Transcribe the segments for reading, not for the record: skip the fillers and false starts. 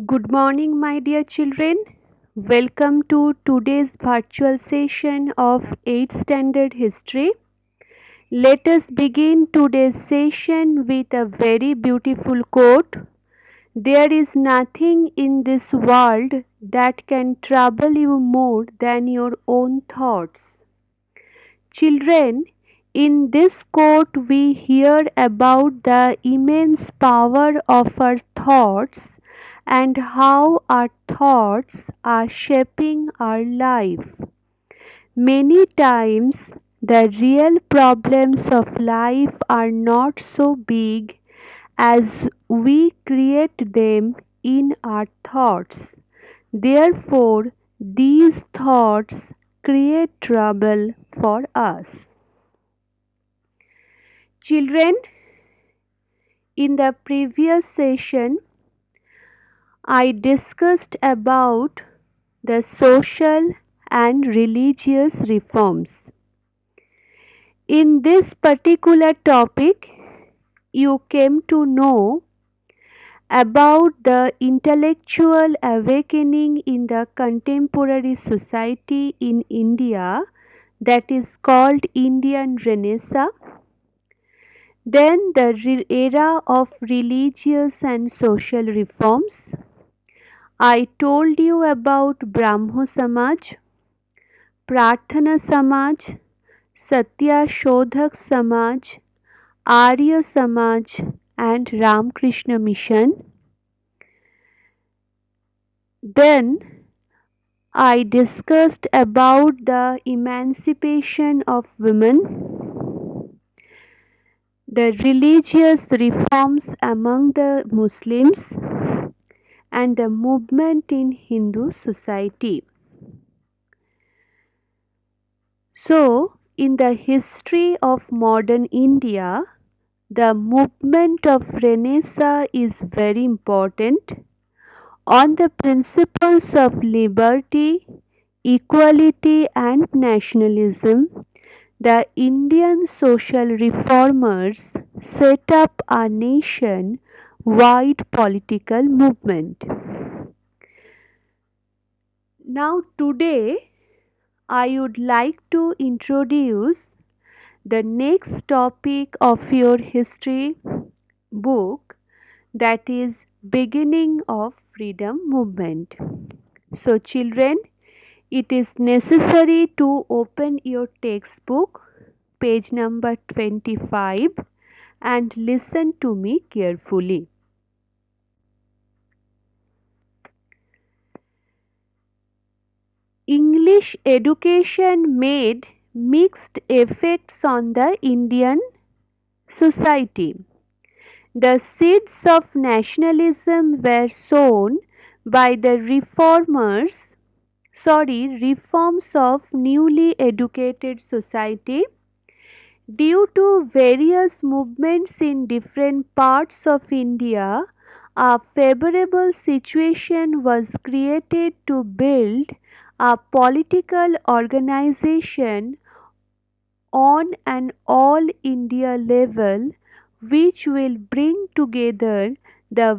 Good morning, my dear children. Welcome to today's virtual session of 8th Standard History. Let us begin today's session with a very beautiful quote. There is nothing in this world that can trouble you more than your own thoughts. Children, in this quote we hear about the immense power of our thoughts and how our thoughts are shaping our life. Many times, the real problems of life are not so big as we create them in our thoughts. Therefore, these thoughts create trouble for us. Children, in the previous session, I discussed about the social and religious reforms. In this particular topic, you came to know about the intellectual awakening in the contemporary society in India, that is called Indian Renaissance. Then the era of religious and social reforms. I told you about Brahmo Samaj, Prarthana Samaj, Satya Shodhak Samaj, Arya Samaj and Ramakrishna Mission. Then I discussed about the emancipation of women, the religious reforms among the Muslims, and the movement in Hindu society. So, in the history of modern India, the movement of Renaissance is very important on the principles of liberty, equality, and nationalism. The Indian social reformers set up a nation wide political movement. Now, today, I would like to introduce the next topic of your history book, that is beginning of freedom movement. So children, it is necessary to open your textbook page number 25 and listen to me carefully. English education made mixed effects on the Indian society. The seeds of nationalism were sown by the reforms of newly educated society. Due to various movements in different parts of India, a favorable situation was created to build a political organization on an all India level which will bring together the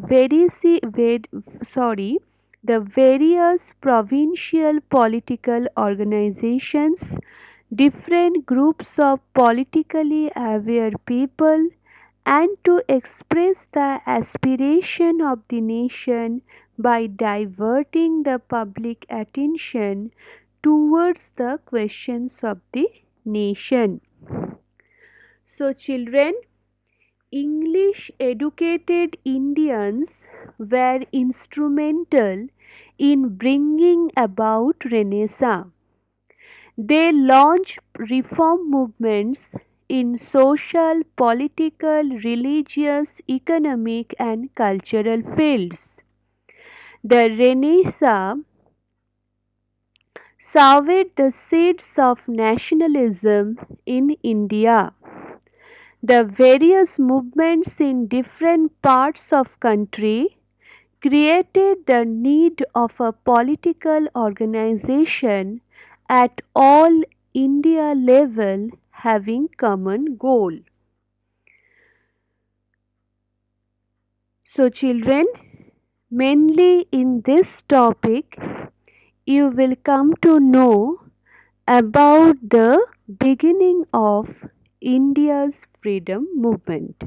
the various provincial political organizations, different groups of politically aware people, and to express the aspiration of the nation by diverting the public attention towards the questions of the nation. So, children, English educated Indians were instrumental in bringing about Renaissance. They launched reform movements in social, political, religious, economic, and cultural fields. The Renaissance sowed the seeds of nationalism in India. The various movements in different parts of country created the need of a political organization at all India level having common goal. So children, Mainly in this topic, you will come to know about the beginning of India's freedom movement.